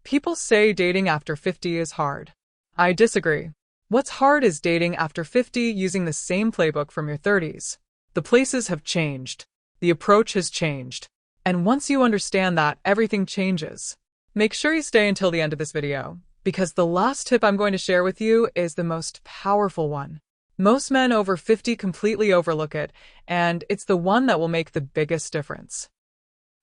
People say dating after 50 is hard. I disagree. What's hard is dating after 50 using the same playbook from your 30s. The places have changed. The approach has changed. And once you understand that, everything changes. Make sure you stay until the end of this video, because the last tip I'm going to share with you is the most powerful one. Most men over 50 completely overlook it, and it's the one that will make the biggest difference.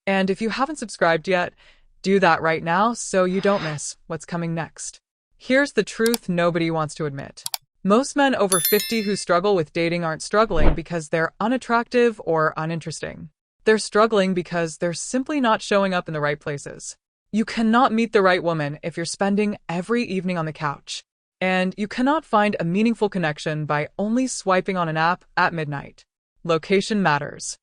And if you haven't subscribed yet, do that right now so you don't miss what's coming next. Here's the truth nobody wants to admit. Most men over 50 who struggle with dating aren't struggling because they're unattractive or uninteresting. They're struggling because they're simply not showing up in the right places. You cannot meet the right woman if you're spending every evening on the couch. And you cannot find a meaningful connection by only swiping on an app at midnight. Location matters.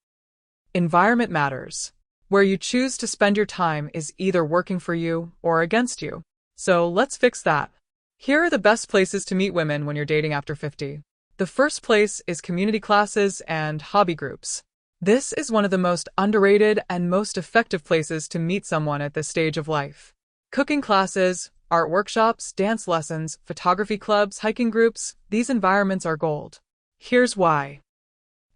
Environment matters. Where you choose to spend your time is either working for you or against you. So let's fix that. Here are the best places to meet women when you're dating after 50. The first place is community classes and hobby groups. This is one of the most underrated and most effective places to meet someone at this stage of life. Cooking classes, art workshops, dance lessons, photography clubs, hiking groups, these environments are gold. Here's why.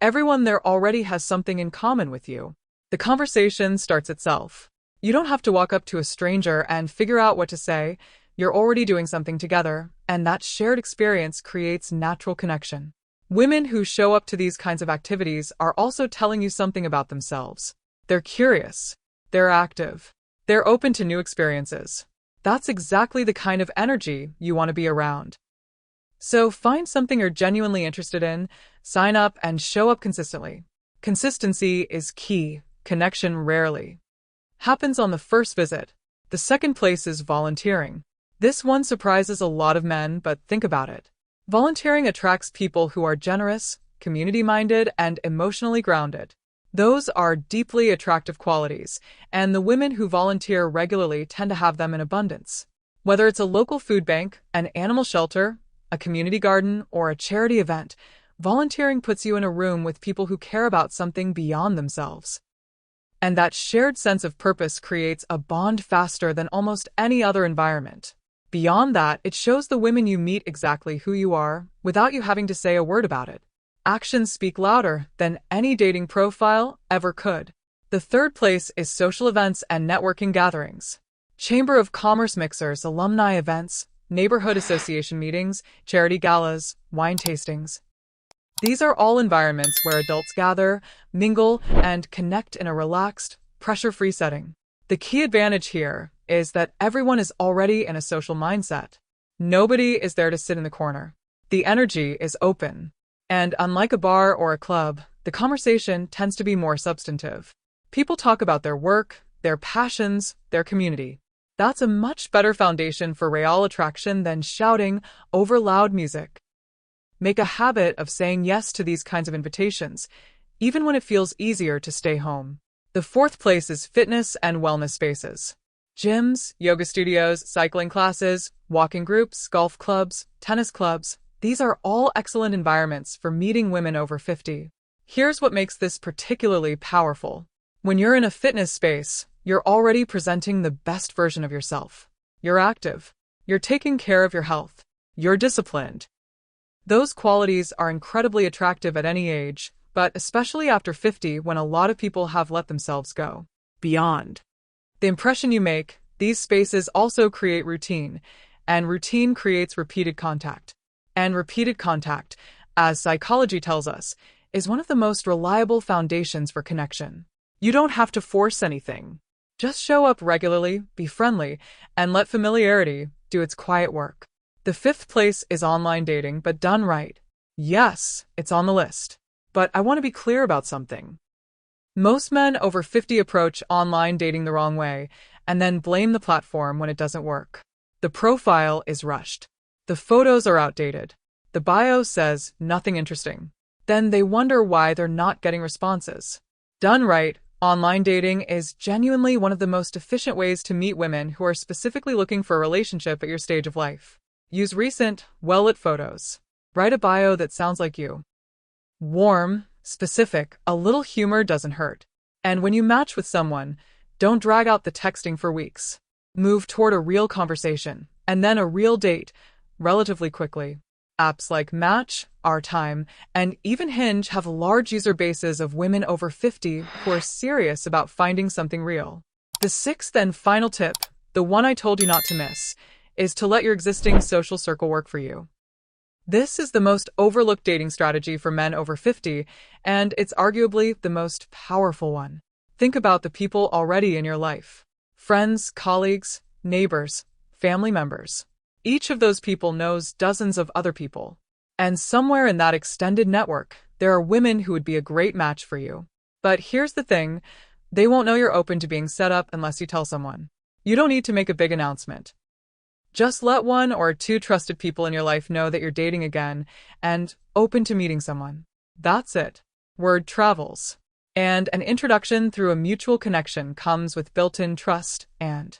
Everyone there already has something in common with you. The conversation starts itself. You don't have to walk up to a stranger and figure out what to say. You're already doing something together, and that shared experience creates natural connection. Women who show up to these kinds of activities are also telling you something about themselves. They're curious. They're active. They're open to new experiences. That's exactly the kind of energy you want to be around. So find something you're genuinely interested in, sign up, and show up consistently. Consistency is key. Connection rarely happens on the first visit. The second place is volunteering. This one surprises a lot of men, but think about it. Volunteering attracts people who are generous, community-minded, and emotionally grounded. Those are deeply attractive qualities, and the women who volunteer regularly tend to have them in abundance. Whether it's a local food bank, an animal shelter, a community garden, or a charity event, volunteering puts you in a room with people who care about something beyond themselves. And that shared sense of purpose creates a bond faster than almost any other environment. Beyond that, it shows the women you meet exactly who you are, without you having to say a word about it. Actions speak louder than any dating profile ever could. The third place is social events and networking gatherings. Chamber of Commerce mixers, alumni events, neighborhood association meetings, charity galas, wine tastings. These are all environments where adults gather, mingle, and connect in a relaxed, pressure-free setting. The key advantage here is that everyone is already in a social mindset. Nobody is there to sit in the corner. The energy is open. And unlike a bar or a club, the conversation tends to be more substantive. People talk about their work, their passions, their community. That's a much better foundation for real attraction than shouting over loud music. Make a habit of saying yes to these kinds of invitations, even when it feels easier to stay home. The fourth place is fitness and wellness spaces. Gyms, yoga studios, cycling classes, walking groups, golf clubs, tennis clubs. These are all excellent environments for meeting women over 50. Here's what makes this particularly powerful. When you're in a fitness space, you're already presenting the best version of yourself. You're active. You're taking care of your health. You're disciplined. Those qualities are incredibly attractive at any age, but especially after 50 when a lot of people have let themselves go beyond. The impression you make, these spaces also create routine, and routine creates repeated contact. And repeated contact, as psychology tells us, is one of the most reliable foundations for connection. You don't have to force anything. Just show up regularly, be friendly, and let familiarity do its quiet work. The fifth place is online dating, but done right. Yes, it's on the list. But I want to be clear about something. Most men over 50 approach online dating the wrong way, and then blame the platform when it doesn't work. The profile is rushed. The photos are outdated. The bio says nothing interesting. Then they wonder why they're not getting responses. Done right, online dating is genuinely one of the most efficient ways to meet women who are specifically looking for a relationship at your stage of life. Use recent, well-lit photos. Write a bio that sounds like you. Warm, specific, a little humor doesn't hurt. And when you match with someone, don't drag out the texting for weeks. Move toward a real conversation, and then a real date, relatively quickly. Apps like Match, Our Time, and even Hinge have large user bases of women over 50 who are serious about finding something real. The sixth and final tip, the one I told you not to miss, is to let your existing social circle work for you. This is the most overlooked dating strategy for men over 50, and it's arguably the most powerful one. Think about the people already in your life. Friends, colleagues, neighbors, family members. Each of those people knows dozens of other people. And somewhere in that extended network, there are women who would be a great match for you. But here's the thing, they won't know you're open to being set up unless you tell someone. You don't need to make a big announcement. Just let one or two trusted people in your life know that you're dating again and open to meeting someone. That's it. Word travels. And an introduction through a mutual connection comes with built-in trust and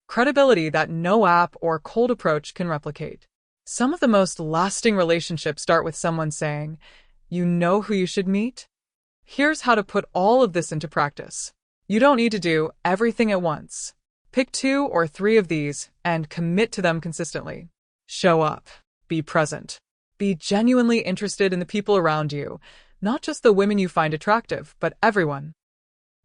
credibility that no app or cold approach can replicate. Some of the most lasting relationships start with someone saying, "You know who you should meet?" Here's how to put all of this into practice. You don't need to do everything at once. Pick 2 or 3 of these and commit to them consistently. Show up. Be present. Be genuinely interested in the people around you, not just the women you find attractive, but everyone.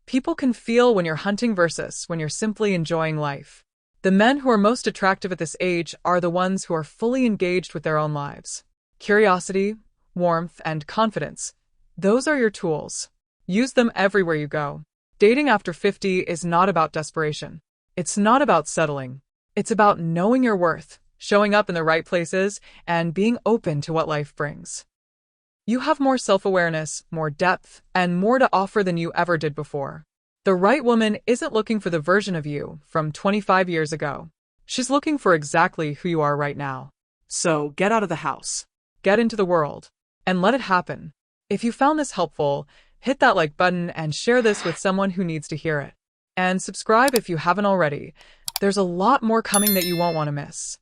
People can feel when you're hunting versus when you're simply enjoying life. The men who are most attractive at this age are the ones who are fully engaged with their own lives. Curiosity, warmth, and confidence. Those are your tools. Use them everywhere you go. Dating after 50 is not about desperation. It's not about settling. It's about knowing your worth, showing up in the right places, and being open to what life brings. You have more self-awareness, more depth, and more to offer than you ever did before. The right woman isn't looking for the version of you from 25 years ago. She's looking for exactly who you are right now. So get out of the house, get into the world, and let it happen. If you found this helpful, hit that like button and share this with someone who needs to hear it. And subscribe if you haven't already. There's a lot more coming that you won't want to miss.